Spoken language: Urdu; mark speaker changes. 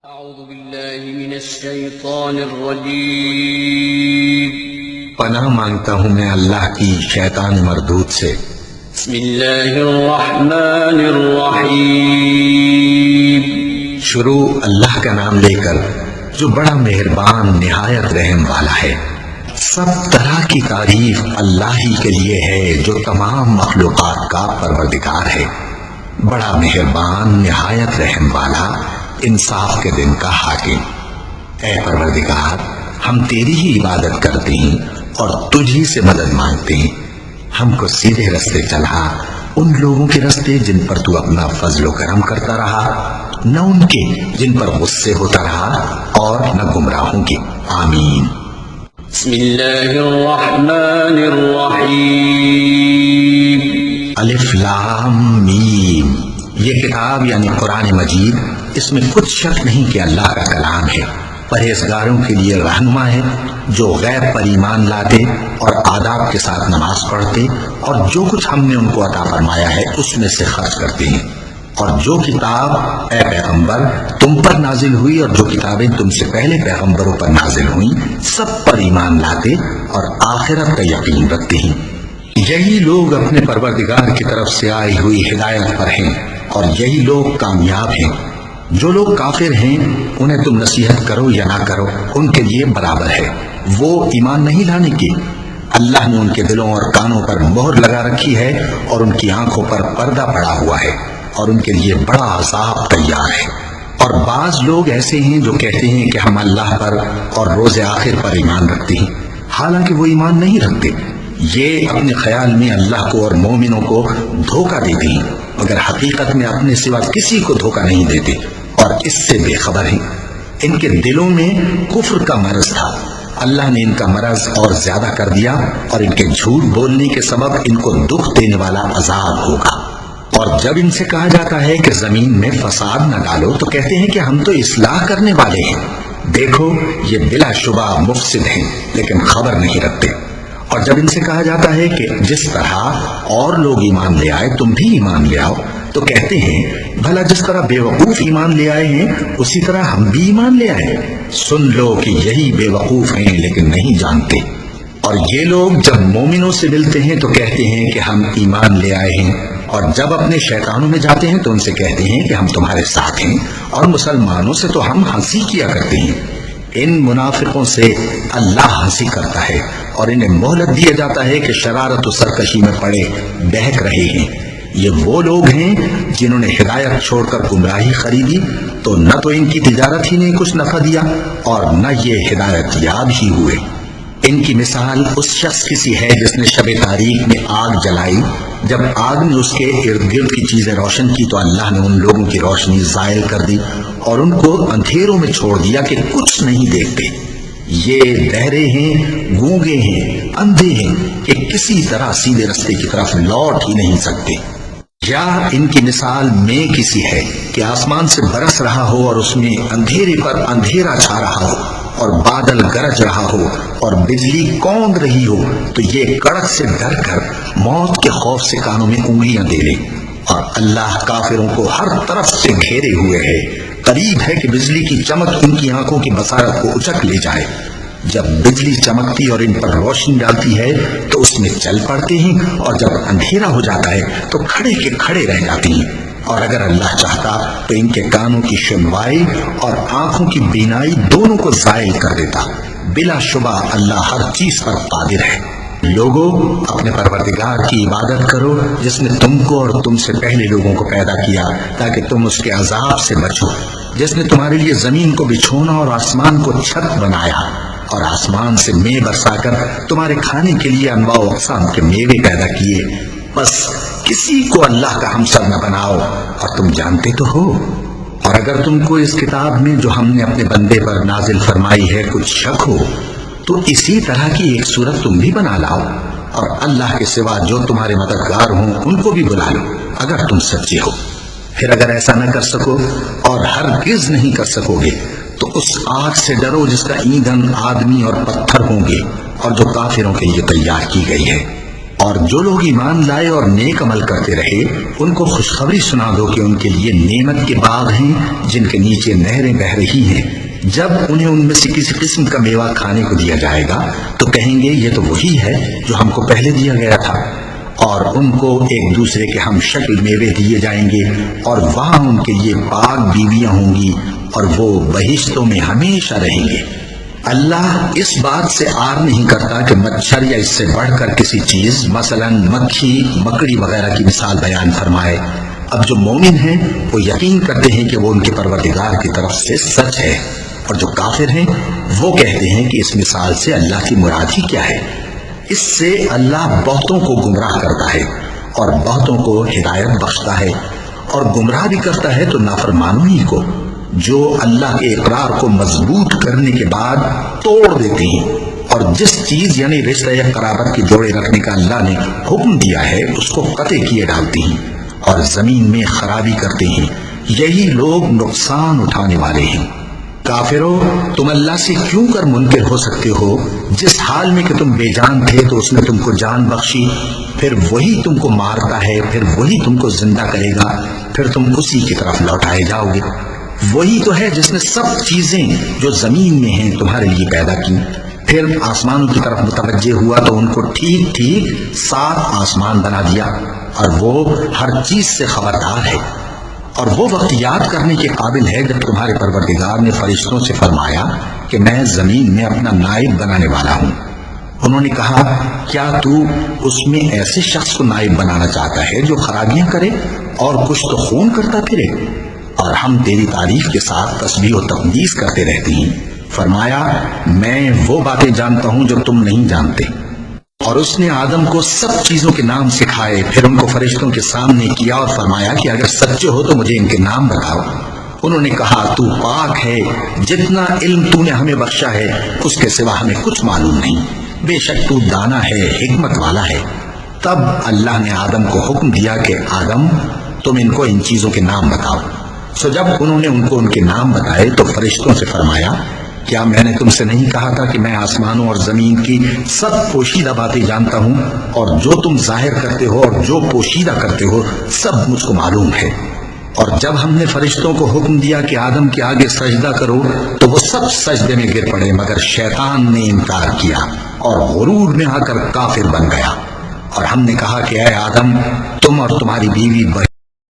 Speaker 1: اعوذ باللہ من الشیطان الرجیم
Speaker 2: پناہ مانگتا ہوں میں اللہ کی شیطان مردود سے۔
Speaker 1: بسم اللہ الرحمن الرحیم
Speaker 2: شروع اللہ کا نام لے کر جو بڑا مہربان نہایت رحم والا ہے۔ سب طرح کی تعریف اللہ ہی کے لیے ہے جو تمام مخلوقات کا پروردگار ہے، بڑا مہربان نہایت رحم والا، انصاف کے دن کا حاکم۔ اے پروردگار، ہم تیری ہی عبادت کرتے ہیں اور تجھ ہی سے مدد مانگتے ہیں۔ ہم کو سیدھے رستے چلا، ان لوگوں کے رستے جن پر تو اپنا فضل و کرم کرتا رہا، نہ ان کے جن پر غصے ہوتا رہا اور نہ گمراہوں کے۔ آمین۔
Speaker 1: بسم اللہ الرحمن الرحیم
Speaker 2: الف لام میم۔ یہ کتاب یعنی قرآن مجید، اس میں کچھ شک نہیں کہ اللہ کا کلام ہے، پرہیزگاروں کے لیے رہنما ہے، جو غیب پر ایمان لاتے اور آداب کے ساتھ نماز پڑھتے اور جو کچھ ہم نے ان کو عطا فرمایا ہے اس میں سے خرچ کرتے ہیں، اور جو کتاب اے پیغمبر تم پر نازل ہوئی اور جو کتابیں تم سے پہلے پیغمبروں پر نازل ہوئیں سب پر ایمان لاتے اور آخرت کا یقین رکھتے ہیں۔ یہی لوگ اپنے پروردگار کی طرف سے آئی ہوئی ہدایت پر ہیں اور یہی لوگ کامیاب ہیں۔ جو لوگ کافر ہیں انہیں تم نصیحت کرو یا نہ کرو ان کے لیے برابر ہے، وہ ایمان نہیں لانے کے۔ اللہ نے ان کے دلوں اور کانوں پر مہر لگا رکھی ہے اور ان کی آنکھوں پر پردہ پڑا ہوا ہے اور ان کے لیے بڑا عذاب تیار ہے۔ اور بعض لوگ ایسے ہیں جو کہتے ہیں کہ ہم اللہ پر اور روز آخر پر ایمان رکھتے ہیں، حالانکہ وہ ایمان نہیں رکھتے۔ یہ اپنے خیال میں اللہ کو اور مومنوں کو دھوکہ دیتے ہیں، مگر حقیقت میں اپنے سوا کسی کو دھوکہ نہیں دیتے اور اس سے بے خبر ہیں۔ ان کے دلوں میں کفر کا مرض تھا، اللہ نے ان کا مرض اور زیادہ کر دیا اور ان کے جھوٹ بولنے کے سبب ان کو دکھ دینے والا عذاب ہوگا۔ اور جب ان سے کہا جاتا ہے کہ زمین میں فساد نہ ڈالو تو کہتے ہیں کہ ہم تو اصلاح کرنے والے ہیں۔ دیکھو یہ بلا شبہ مفسد ہیں لیکن خبر نہیں رکھتے۔ اور جب ان سے کہا جاتا ہے کہ جس طرح اور لوگ ایمان لے آئے تم بھی ایمان لے آؤ تو کہتے ہیں بھلا جس طرح بے وقوف ایمان لے آئے ہیں اسی طرح ہم بھی ایمان لے آئے۔ سن لو کہ یہی بے وقوف ہیں لیکن نہیں جانتے۔ اور یہ لوگ جب مومنوں سے ملتے ہیں تو کہتے ہیں کہ ہم ایمان لے آئے ہیں، اور جب اپنے شیطانوں میں جاتے ہیں تو ان سے کہتے ہیں کہ ہم تمہارے ساتھ ہیں، اور مسلمانوں سے تو ہم ہنسی کیا کرتے ہیں۔ ان منافقوں سے اللہ ہنسی کرتا ہے اور انہیں مہلت دیا جاتا ہے کہ شرارت و سرکشی میں پڑے بہک رہے ہیں۔ یہ وہ لوگ ہیں جنہوں نے ہدایت چھوڑ کر گمراہی خریدی، تو نہ تو ان کی تجارت ہی نے کچھ نفع دیا اور نہ یہ ہدایت یاب ہی ہوئے۔ ان کی مثال اس شخص کی سی ہے جس نے شب تاریک میں آگ جلائی، جب آگ نے اس کے ارد گرد کی چیزیں روشن کی تو اللہ نے ان لوگوں کی روشنی زائل کر دی اور ان کو اندھیروں میں چھوڑ دیا کہ کچھ نہیں دیکھتے۔ یہ بہرے ہیں، گونگے ہیں، اندھے ہیں کہ کسی طرح سیدھے رستے کی طرف لوٹ ہی نہیں سکتے۔ یا ان کی مثال میں کسی ہے کہ آسمان سے برس رہا ہو اور اس میں اندھیرے پر اندھیرا چھا رہا ہو اور بادل گرج رہا ہو اور بجلی کونگ رہی ہو تو یہ کڑک سے ڈر کر موت کے خوف سے کانوں میں انگلیاں دے لے۔ اور اللہ کافروں کو ہر طرف سے گھیرے ہوئے ہے، قریب ہے کہ بجلی کی چمک ان کی آنکھوں کی بصارت کو اچک لے جائے۔ جب بجلی چمکتی اور ان پر روشنی ڈالتی ہے تو اس میں چل پڑتے ہیں، اور جب اندھیرا ہو جاتا ہے تو کھڑے کے کھڑے رہ جاتے ہیں۔ اور اگر اللہ چاہتا تو ان کے کانوں کی سنوائی اور آنکھوں کی بینائی دونوں کو زائل کر دیتا۔ بلا شبہ اللہ ہر چیز پر قادر ہے۔ لوگوں، اپنے پروردگار کی عبادت کرو جس نے تم کو اور تم سے پہلے لوگوں کو پیدا کیا تاکہ تم اس کے عذاب سے بچو، جس نے تمہارے لیے زمین کو بچھونا اور آسمان کو چھت بنایا اور آسمان سے مے برسا کر تمہارے کھانے کے لیے انواع و اقسام کے میوے پیدا کیے۔ بس کسی کو اللہ کا ہمسر نہ بناؤ، اور تم جانتے تو ہو۔ اور اگر تم کو اس کتاب میں جو ہم نے اپنے بندے پر نازل فرمائی ہے کچھ شک ہو تو اسی طرح کی ایک صورت تم بھی بنا لاؤ، اور اللہ کے سوا جو تمہارے مددگار ہوں ان کو بھی بلا لو اگر تم سچے ہو۔ پھر اگر ایسا نہ کر سکو اور ہرگز نہیں کر سکو گے تو اس آگ سے ڈرو جس کا ایندھن آدمی اور پتھر ہوں گے اور جو کافروں کے لیے تیار کی گئی ہے۔ اور جو لوگ ایمان لائے اور نیک عمل کرتے رہے ان کو خوشخبری سنا دو کہ ان کے لیے نعمت کے باغ ہیں جن کے نیچے نہریں بہہ رہی ہیں۔ جب انہیں ان میں سے کسی قسم کا میوہ کھانے کو دیا جائے گا تو کہیں گے یہ تو وہی ہے جو ہم کو پہلے دیا گیا تھا، اور ان کو ایک دوسرے کے ہم شکل میوے دیے جائیں گے، اور وہاں ان کے لیے پاک بیویاں ہوں گی اور وہ بہشتوں میں ہمیشہ رہیں گے۔ اللہ اس بات سے آر نہیں کرتا کہ مچھر یا اس سے بڑھ کر کسی چیز مثلا مکھی مکڑی وغیرہ کی مثال بیان فرمائے۔ اب جو مومن ہیں وہ یقین کرتے ہیں کہ وہ ان کے پروردگار کی طرف سے سچ ہے، اور جو کافر ہیں وہ کہتے ہیں کہ اس مثال سے اللہ کی مراد ہی کیا ہے۔ اس سے اللہ بہتوں کو گمراہ کرتا ہے اور بہتوں کو ہدایت بخشتا ہے، اور گمراہ بھی کرتا ہے تو نافرمانوں ہی کو، جو اللہ کے اقرار کو مضبوط کرنے کے بعد توڑ دیتے ہیں، اور جس چیز یعنی رشتہ یا قرابت کے جوڑے رکھنے کا اللہ نے حکم دیا ہے اس کو قطع کیے ڈالتے ہیں اور زمین میں خرابی کرتے ہیں۔ یہی لوگ نقصان اٹھانے والے ہیں۔ کافرو، تم اللہ سے کیوں کر منکر ہو سکتے ہو؟ جس حال میں کہ تم بے جان تھے تو اس نے تم کو جان بخشی، پھر وہی تم کو مارتا ہے، پھر وہی تم کو زندہ کرے گا، پھر تم اسی کی طرف لوٹائے جاؤ گے۔ وہی تو ہے جس نے سب چیزیں جو زمین میں ہیں تمہارے لیے پیدا کی، پھر آسمانوں کی طرف متوجہ ہوا تو ان کو ٹھیک ٹھیک 7 آسمان بنا دیا، اور وہ ہر چیز سے خبردار ہے۔ اور وہ وقت یاد کرنے کے قابل ہے جب تمہارے پروردگار نے فرشتوں سے فرمایا کہ میں زمین میں اپنا نائب بنانے والا ہوں۔ انہوں نے کہا کیا تو اس میں ایسے شخص کو نائب بنانا چاہتا ہے جو خرابیاں کرے اور کچھ تو خون کرتا پھرے؟ اور ہم تیری تعریف کے ساتھ تسبیح و تقدیس کرتے رہتے ہیں۔ فرمایا میں وہ باتیں جانتا ہوں جو تم نہیں جانتے۔ اور اس نے آدم کو سب چیزوں کے نام سکھائے، پھر ان کو فرشتوں کے سامنے کیا اور فرمایا کہ اگر سچے ہو تو مجھے ان کے نام بتاؤ۔ انہوں نے کہا تو پاک ہے، جتنا علم تو نے ہمیں بخشا ہے اس کے سوا ہمیں کچھ معلوم نہیں، بے شک تو دانا ہے، حکمت والا ہے۔ تب اللہ نے آدم کو حکم دیا کہ آدم تم ان کو ان چیزوں کے نام بتاؤ۔ سو جب انہوں نے ان کو ان کے نام بتائے تو فرشتوں سے فرمایا کیا میں نے تم سے نہیں کہا تھا کہ میں آسمانوں اور زمین کی سب پوشیدہ باتیں جانتا ہوں، اور جو تم ظاہر کرتے ہو اور جو پوشیدہ کرتے ہو سب مجھ کو معلوم ہے۔ اور جب ہم نے فرشتوں کو حکم دیا کہ آدم کے آگے سجدہ کرو تو وہ سب سجدے میں گر پڑے مگر شیطان نے انکار کیا اور غرور میں آ کر کافر بن گیا۔ اور ہم نے کہا کہ اے آدم تم اور تمہاری بیوی